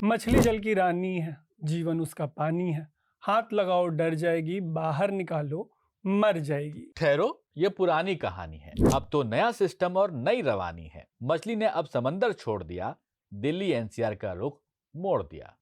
मछली जल की रानी है, जीवन उसका पानी है। हाथ लगाओ डर जाएगी, बाहर निकालो मर जाएगी। ठहरो, ये पुरानी कहानी है। अब तो नया सिस्टम और नई रवानी है। मछली ने अब समंदर छोड़ दिया, दिल्ली एनसीआर का रुख मोड़ दिया।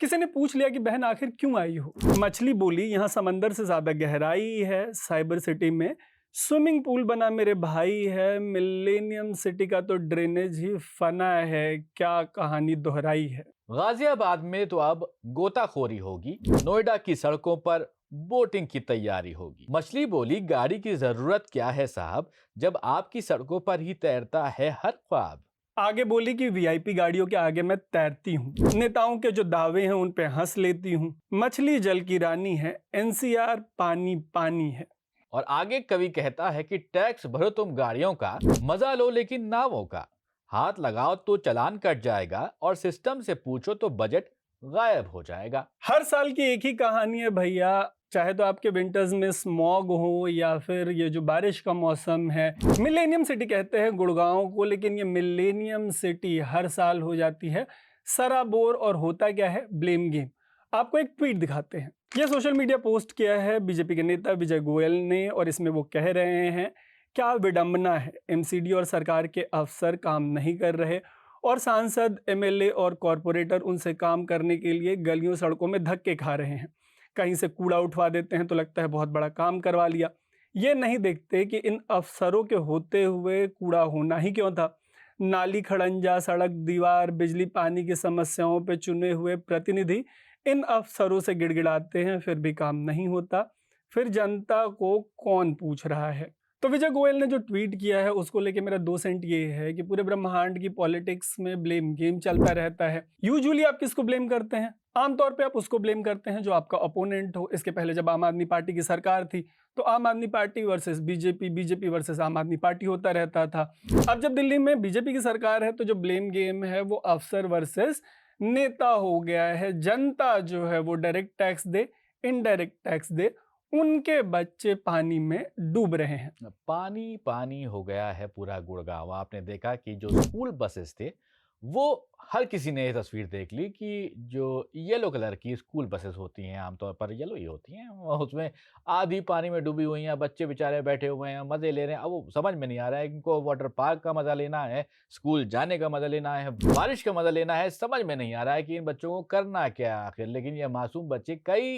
किसी ने पूछ लिया कि बहन आखिर क्यों आई हो। मछली बोली, यहाँ समंदर से ज्यादा गहराई है। साइबर सिटी में स्विमिंग पूल बना मेरे भाई है। मिलेनियम सिटी का तो ड्रेनेज ही फना है, क्या कहानी दोहराई है। गाजियाबाद में तो अब गोताखोरी होगी, नोएडा की सड़कों पर बोटिंग की तैयारी होगी। मछली बोली, गाड़ी की जरूरत क्या है साहब, जब आपकी सड़कों पर ही तैरता है हर ख्वाब। आगे बोली कि वीआईपी गाड़ियों के आगे मैं तैरती हूँ, नेताओं के जो दावे हैं उन पे हंस लेती हूँ। मछली जल की रानी है, एनसीआर पानी पानी है। और आगे कवि कहता है कि टैक्स भरो तुम गाड़ियों का, मजा लो लेकिन नावों का। हाथ लगाओ तो चालान कट जाएगा और सिस्टम से पूछो तो बजट गायब हो जाएगा। हर साल की एक ही कहानी है भैया, चाहे तो आपके विंटर्स में स्मॉग हो या फिर ये जो बारिश का मौसम है। मिलेनियम सिटी कहते हैं गुड़गांव को, लेकिन ये मिलेनियम सिटी हर साल हो जाती है सराबोर। और होता क्या है, ब्लेम गेम। आपको एक ट्वीट दिखाते हैं। ये सोशल मीडिया पोस्ट किया है बीजेपी के नेता विजय गोयल ने, और इसमें वो कह रहे हैं, क्या विडंबना है, एमसीडी और सरकार के अफसर काम नहीं कर रहे और सांसद, एमएलए और कॉरपोरेटर उनसे काम करने के लिए गलियों सड़कों में धक्के खा रहे हैं। कहीं से कूड़ा उठवा देते हैं तो लगता है बहुत बड़ा काम करवा लिया। ये नहीं देखते कि इन अफसरों के होते हुए कूड़ा होना ही क्यों था। नाली, खड़ंजा, सड़क, दीवार, बिजली, पानी की समस्याओं पे चुने हुए प्रतिनिधि इन अफसरों से गिड़गिड़ाते हैं, फिर भी काम नहीं होता। फिर जनता को कौन पूछ रहा है। तो विजय गोयल ने जो ट्वीट किया है उसको लेके मेरा 2 सेंट ये है कि पूरे ब्रह्मांड की पॉलिटिक्स में ब्लेम गेम चलता रहता है। यूजुअली आप किसको ब्लेम करते हैं? आमतौर पे आप उसको ब्लेम करते हैं जो आपका ओपोनेंट हो। इसके पहले जब आम आदमी पार्टी की सरकार थी तो आम आदमी party versus BJP, BJP versus आम आदमी पार्टी होता रहता था। अब जब दिल्ली में बीजेपी की सरकार है तो जो ब्लेम गेम है वो अफसर वर्सेस नेता हो गया है। जनता जो है वो डायरेक्ट टैक्स दे, इनडायरेक्ट टैक्स दे, उनके बच्चे पानी में डूब रहे हैं। पानी पानी हो गया है पूरा गुड़गांव। आपने देखा कि जो स्कूल बसेस थे, वो हर किसी ने ये तस्वीर देख ली कि जो येलो कलर की स्कूल बसेस होती हैं, आमतौर पर येलो ही होती हैं, उसमें आधी पानी में डूबी हुई हैं। बच्चे बेचारे बैठे हुए हैं, मजे ले रहे हैं। अब वो समझ में नहीं आ रहा है, इनको वाटर पार्क का मजा लेना है, स्कूल जाने का मजा लेना है, बारिश का मजा लेना है। समझ में नहीं आ रहा है कि इन बच्चों को करना क्या है आखिर। लेकिन ये मासूम बच्चे कई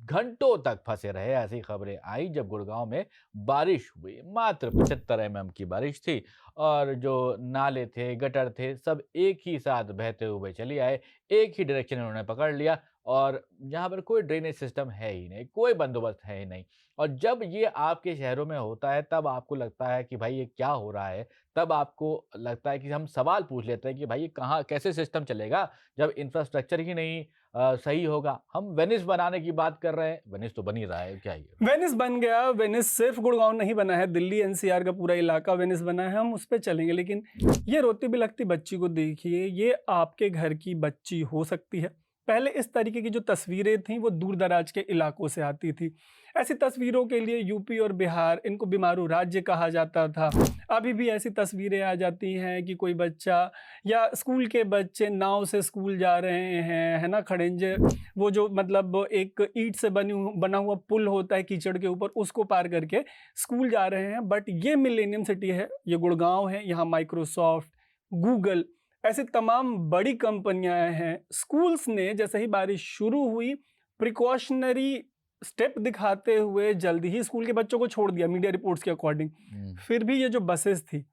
घंटों तक फंसे रहे। ऐसी खबरें आई जब गुड़गांव में बारिश हुई। मात्र 75 mm की बारिश थी और जो नाले थे, गटर थे, सब एक ही साथ बहते हुए चले आए। एक ही डायरेक्शन उन्होंने पकड़ लिया और यहाँ पर कोई ड्रेनेज सिस्टम है ही नहीं, कोई बंदोबस्त है ही नहीं। और जब ये आपके शहरों में होता है तब आपको लगता है कि भाई ये क्या हो रहा है। तब आपको लगता है कि हम सवाल पूछ लेते हैं कि भाई ये कहाँ, कैसे सिस्टम चलेगा जब इंफ्रास्ट्रक्चर ही नहीं सही होगा। हम वेनिस बनाने की बात कर रहे हैं, वेनिस तो बन ही रहा है, क्या ये वेनिस बन गया। वेनिस सिर्फ गुड़गांव नहीं बना है, दिल्ली एनसीआर का पूरा इलाका वेनिस बना है। हम उस पर चलेंगे, लेकिन ये रोती बिलखती बच्ची को देखिए। ये आपके घर की बच्ची हो सकती है। पहले इस तरीके की जो तस्वीरें थीं वो दूर दराज के इलाकों से आती थी। ऐसी तस्वीरों के लिए यूपी और बिहार, इनको बीमारू राज्य कहा जाता था। अभी भी ऐसी तस्वीरें आ जाती हैं कि कोई बच्चा या स्कूल के बच्चे नाव से स्कूल जा रहे हैं, है ना, खड़ंजे, वो जो मतलब एक ईंट से बना हुआ पुल होता है कीचड़ के ऊपर, उसको पार करके स्कूल जा रहे हैं। बट ये मिलेनियम सिटी है, ये गुड़गांव है। यहाँ माइक्रोसॉफ्ट, गूगल, ऐसे तमाम बड़ी कंपनियां हैं। स्कूल्स ने जैसे ही बारिश शुरू हुई प्रिकॉशनरी स्टेप दिखाते हुए जल्दी ही स्कूल के बच्चों को छोड़ दिया, मीडिया रिपोर्ट्स के अकॉर्डिंग। फिर भी ये जो बसेस थी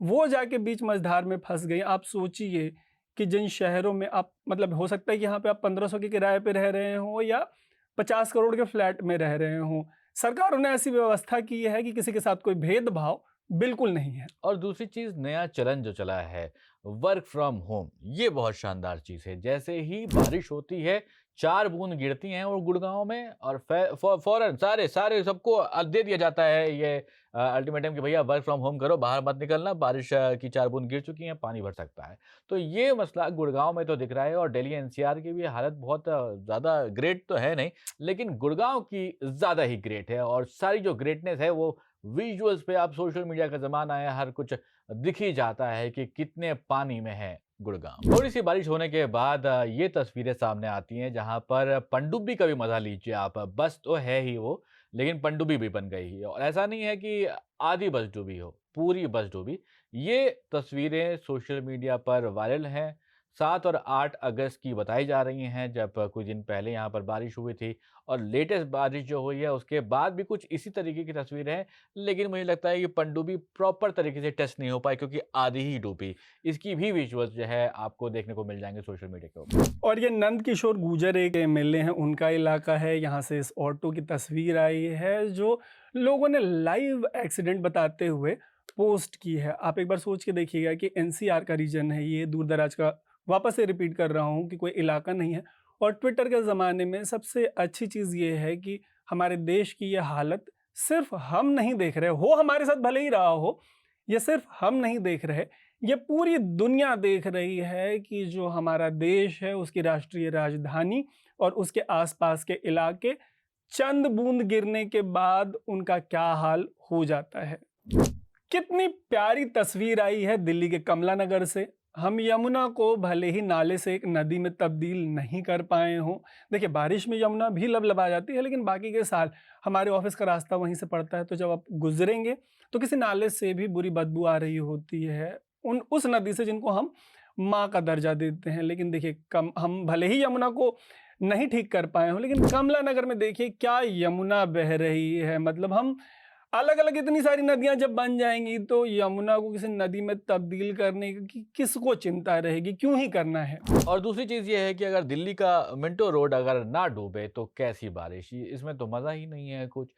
वो जाके बीच मझधार में फंस गई। आप सोचिए कि जिन शहरों में आप, मतलब हो सकता है कि यहाँ पे आप 1500 के किराए पे रह रहे हो या 50 करोड़ के फ्लैट में रह रहे हो, सरकारों ने ऐसी व्यवस्था की है कि किसी के साथ कोई भेदभाव बिल्कुल नहीं है। और दूसरी चीज, नया चलन जो चला है वर्क फ्रॉम होम, ये बहुत शानदार चीज है। जैसे ही बारिश होती है, 4 बूंद गिरती हैं और गुड़गांव में, और फौरन सारे सारे सबको दे दिया जाता है ये अल्टीमेटम कि भैया वर्क फ्रॉम होम करो, बाहर मत निकलना, बारिश की 4 बूंद गिर चुकी हैं, पानी भर सकता है। तो ये मसला गुड़गांव में तो दिख रहा है। और दिल्ली एनसीआर की भी हालत बहुत ज़्यादा ग्रेट तो है नहीं, लेकिन गुड़गांव की ज़्यादा ही ग्रेट है। और सारी जो ग्रेटनेस है वो विजुअल्स पे अब सोशल मीडिया का ज़माना है, हर कुछ दिख ही जाता है कि कितने पानी में है गुड़गाँव। थोड़ी-सी बारिश होने के बाद ये तस्वीरें सामने आती हैं जहाँ पर पनडुब्बी का भी मज़ा लीजिए आप। बस तो है ही वो, लेकिन पनडुब्बी भी बन गई है और ऐसा नहीं है कि आधी बस डूबी हो, पूरी बस डूबी। ये तस्वीरें सोशल मीडिया पर वायरल हैं। 7 और 8 अगस्त की बताई जा रही हैं, जब कुछ दिन पहले यहाँ पर बारिश हुई थी और लेटेस्ट बारिश जो हुई है उसके बाद भी कुछ इसी तरीके की तस्वीरें हैं। लेकिन मुझे लगता है कि पनडुब्बी प्रॉपर तरीके से टेस्ट नहीं हो पाई क्योंकि आधी ही डूबी। इसकी भी विजुअल्स जो है आपको देखने को मिल जाएँगे सोशल मीडिया के ऊपर। और ये नंद किशोर गुर्जर एक एमएलए हैं, उनका इलाका है। यहाँ से इस ऑटो की तस्वीर आई है जो लोगों ने लाइव एक्सीडेंट बताते हुए पोस्ट की है। आप एक बार सोच के देखिएगा कि एनसीआर का रीजन है ये, दूर दराज का। वापस से रिपीट कर रहा हूँ कि कोई इलाका नहीं है। और ट्विटर के ज़माने में सबसे अच्छी चीज़ ये है कि हमारे देश की ये हालत सिर्फ हम नहीं देख रहे, हो हमारे साथ भले ही रहा हो, ये सिर्फ हम नहीं देख रहे, ये पूरी दुनिया देख रही है कि जो हमारा देश है उसकी राष्ट्रीय राजधानी और उसके आसपास के इलाके चंद बूंद गिरने के बाद उनका क्या हाल हो जाता है। कितनी प्यारी तस्वीर आई है दिल्ली के कमला नगर से। हम यमुना को भले ही नाले से एक नदी में तब्दील नहीं कर पाए हों। देखिए, बारिश में यमुना भी लबलबा जाती है, लेकिन बाकी के साल हमारे ऑफिस का रास्ता वहीं से पड़ता है, तो जब आप गुजरेंगे तो किसी नाले से भी बुरी बदबू आ रही होती है, उस नदी से जिनको हम माँ का दर्जा देते हैं। लेकिन देखिए, कम हम भले ही यमुना को नहीं ठीक कर पाए हों, लेकिन कमला नगर में देखिए क्या यमुना बह रही है। मतलब हम अलग अलग इतनी सारी नदियां जब बन जाएंगी तो यमुना को किसी नदी में तब्दील करने की किसको चिंता रहेगी, क्यों ही करना है। और दूसरी चीज़ ये है कि अगर दिल्ली का मिंटो रोड अगर ना डूबे तो कैसी बारिश, इसमें तो मज़ा ही नहीं है कुछ।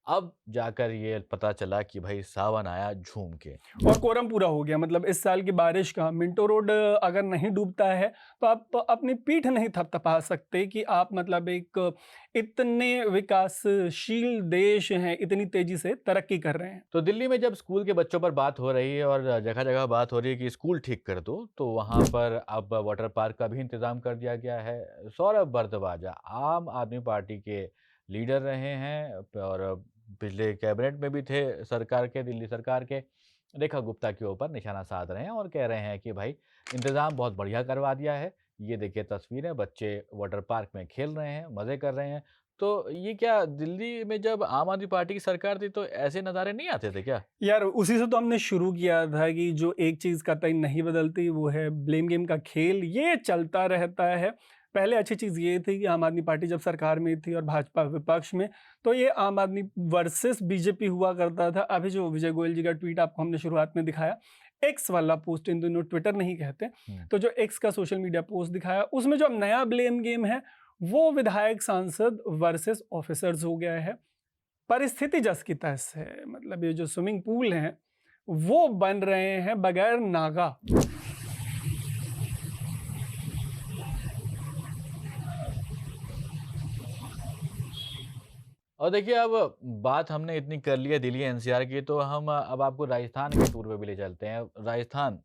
अब जाकर ये पता चला कि भाई सावन आया झूम के। और कोरम पूरा हो गया। मतलब इस साल की बारिश का मिंटो रोड अगर नहीं डूबता है तो आप अपनी पीठ नहीं थपथपा सकते कि आप मतलब एक इतने विकासशील देश हैं, इतनी तेजी से तरक्की कर रहे हैं। तो दिल्ली में जब स्कूल के बच्चों पर बात हो रही है और जगह-जगह बात हो रही है कि स्कूल ठीक कर दो, तो वहाँ पर अब वाटर पार्क का भी इंतज़ाम कर दिया गया है। सौरभ भारद्वाज आम आदमी पार्टी के लीडर रहे हैं और पिछले कैबिनेट में भी थे सरकार के, दिल्ली सरकार के। रेखा गुप्ता के ऊपर निशाना साध रहे हैं और कह रहे हैं कि भाई इंतज़ाम बहुत बढ़िया करवा दिया है। ये देखिए तस्वीरें, बच्चे वाटर पार्क में खेल रहे हैं, मज़े कर रहे हैं। तो ये क्या दिल्ली में जब आम आदमी पार्टी की सरकार थी तो ऐसे नज़ारे नहीं आते थे क्या? यार, उसी से तो हमने शुरू किया था कि जो एक चीज़ कतई नहीं बदलती वो है ब्लेम गेम का खेल। ये चलता रहता है। पहले अच्छी चीज़ ये थी कि आम आदमी पार्टी जब सरकार में थी और भाजपा विपक्ष में, तो ये आम आदमी वर्सेस बीजेपी हुआ करता था। अभी जो विजय गोयल जी का ट्वीट आपको हमने शुरुआत में दिखाया, एक्स वाला पोस्ट, इन दिनों ट्विटर नहीं कहते, हुँ। तो जो एक्स का सोशल मीडिया पोस्ट दिखाया, उसमें जो अब नया ब्लेम गेम है वो विधायक सांसद वर्सेस ऑफिसर्स हो गया है। परिस्थिति जस की तस है। मतलब ये जो स्विमिंग पूल हैं वो बन रहे हैं बगैर नागा। और देखिए अब बात हमने इतनी कर ली है दिल्ली एनसीआर की, तो हम अब आपको राजस्थान के टूर पे भी ले चलते हैं। राजस्थान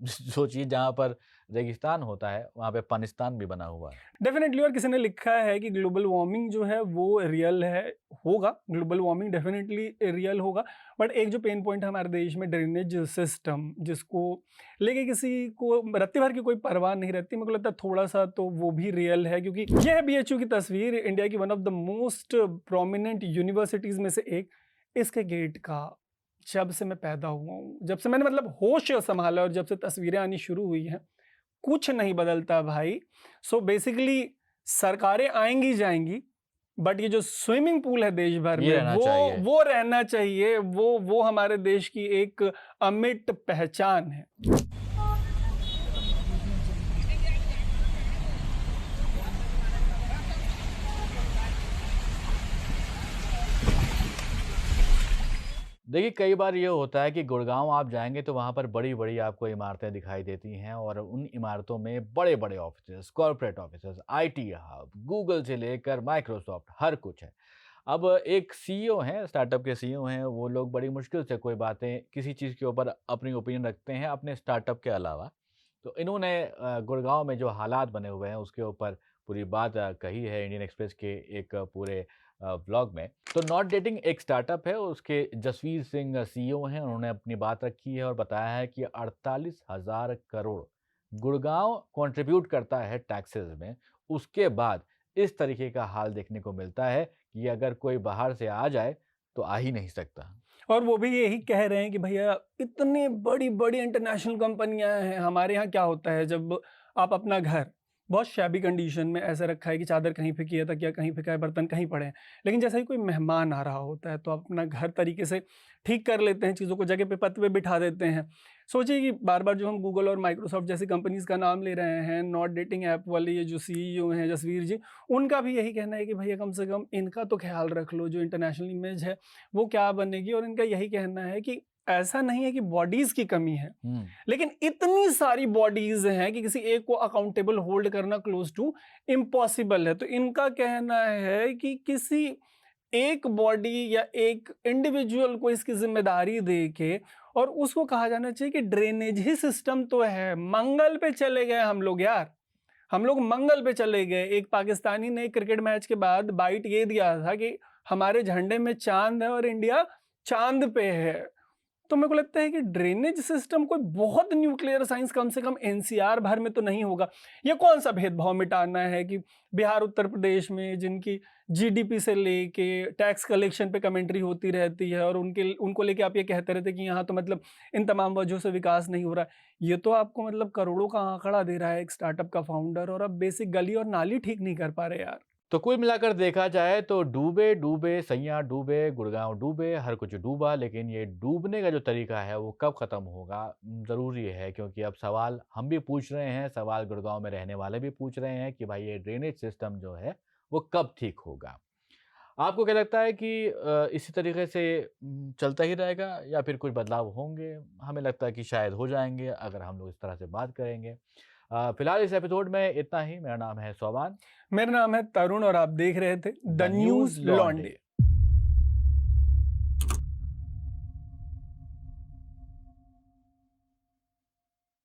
सोचिए जहाँ पर रेगिस्तान होता है वहाँ पे पाकिस्तान भी बना हुआ है। डेफिनेटली। और किसी ने लिखा है कि ग्लोबल वार्मिंग जो है वो रियल है, होगा। ग्लोबल वार्मिंग डेफिनेटली रियल होगा। बट एक जो पेन पॉइंट है हमारे देश में, ड्रेनेज सिस्टम, जिसको लेके किसी को रत्ती भर की कोई परवाह नहीं रहती, मेरे को लगता है थोड़ा सा तो वो भी रियल है। क्योंकि यह है बीएचयू की तस्वीर, इंडिया की one of the most prominent universities में से एक। इसके गेट का, जब से मैं पैदा हुआ हूँ, जब से मैंने मतलब होश संभाला और जब से तस्वीरें आनी शुरू हुई हैं, कुछ नहीं बदलता भाई। सो बेसिकली सरकारें आएंगी जाएंगी, बट ये जो स्विमिंग पूल है देश भर ये में रहना वो चाहिए। वो रहना चाहिए। वो हमारे देश की एक अमिट पहचान है। देखिए, कई बार ये होता है कि गुड़गाँव आप जाएँगे तो वहाँ पर बड़ी-बड़ी आपको इमारतें दिखाई देती हैं और उन इमारतों में बड़े-बड़े offices, corporate offices, IT hub, Google से लेकर माइक्रोसॉफ्ट हर कुछ है। अब एक सीईओ हैं, स्टार्टअप के सीईओ हैं, वो लोग बड़ी मुश्किल से कोई बातें किसी चीज़ के ऊपर अपनी ओपिनियन रखते हैं अपने स्टार्टअप के अलावा। तो इन्होंने गुड़गाँव में जो हालात बने हुए हैं उसके ऊपर पूरी बात कही है इंडियन एक्सप्रेस के एक पूरे व्लॉग में। तो नॉट डेटिंग एक स्टार्टअप है, उसके जसवीर सिंह सीईओ हैं। उन्होंने अपनी बात रखी है और बताया है कि 48,000 करोड़ गुड़गांव कंट्रीब्यूट करता है टैक्सेस में। उसके बाद इस तरीके का हाल देखने को मिलता है कि अगर कोई बाहर से आ जाए तो आ ही नहीं सकता। और वो भी यही कह रहे हैं कि भैया इतनी बड़ी-बड़ी इंटरनेशनल कंपनियाँ हैं, हमारे यहाँ क्या होता है जब आप अपना घर बहुत शैबी कंडीशन में ऐसे रखा है कि चादर कहीं फेंकी है, तकिया कहीं फेंका है, बर्तन कहीं पड़े हैं। लेकिन जैसे ही कोई मेहमान आ रहा होता है तो आप अपना घर तरीके से ठीक कर लेते हैं, चीज़ों को जगह पे पत पे बिठा देते हैं। सोचिए कि बार-बार जो हम गूगल और माइक्रोसॉफ्ट जैसी कंपनीज़ का नाम ले रहे हैं, नॉट डेटिंग ऐप वाले ये जो सीईओ हैं जसवीर जी, उनका भी यही कहना है कि भैया कम से कम इनका तो ख़्याल रख लो, जो इंटरनेशनल इमेज है वो क्या बनेगी। और इनका यही कहना है कि ऐसा नहीं है कि बॉडीज़ की कमी है, हुँ। लेकिन इतनी सारी बॉडीज़ हैं कि किसी एक को अकाउंटेबल होल्ड करना क्लोज़ टू इम्पॉसिबल है। तो इनका कहना है कि किसी एक बॉडी या एक इंडिविजुअल को इसकी ज़िम्मेदारी दे के और उसको कहा जाना चाहिए कि ड्रेनेज ही सिस्टम तो है। मंगल पे चले गए हम लोग यार, हम लोग मंगल पे चले गए। एक पाकिस्तानी ने क्रिकेट मैच के बाद बाइट ये दिया था कि हमारे झंडे में चाँद है और इंडिया चाँद पे है। तो मेरे को लगता है कि ड्रेनेज सिस्टम कोई बहुत न्यूक्लियर साइंस कम से कम एनसीआर भर में तो नहीं होगा। ये कौन-सा भेदभाव मिटाना है कि बिहार, उत्तर प्रदेश में जिनकी जीडीपी से लेके टैक्स कलेक्शन पे कमेंट्री होती रहती है और उनको लेके आप ये कहते रहते हैं कि यहाँ तो मतलब इन तमाम वजहों से विकास नहीं हो रहा है। ये तो आपको मतलब करोड़ों का आंकड़ा दे रहा है एक स्टार्टअप का फाउंडर और आप बेसिक गली और नाली ठीक नहीं कर पा रहे यार। तो कुल मिलाकर देखा जाए तो डूबे डूबे सैयां डूबे, गुड़गांव डूबे, हर कुछ डूबा, लेकिन ये डूबने का जो तरीका है वो कब खत्म होगा ज़रूरी है, क्योंकि अब सवाल हम भी पूछ रहे हैं, सवाल गुड़गांव में रहने वाले भी पूछ रहे हैं कि भाई ये ड्रेनेज सिस्टम जो है वो कब ठीक होगा। आपको क्या लगता है कि इसी तरीके से चलता ही रहेगा या फिर कुछ बदलाव होंगे? हमें लगता है कि शायद हो जाएँगे अगर हम लोग इस तरह से बात करेंगे। फिलहाल इस एपिसोड में इतना ही। मेरा नाम है सोबान। मेरा नाम है तरुण और आप देख रहे थे द द न्यूज़ न्यूज़ लॉन्डे। लॉन्डे।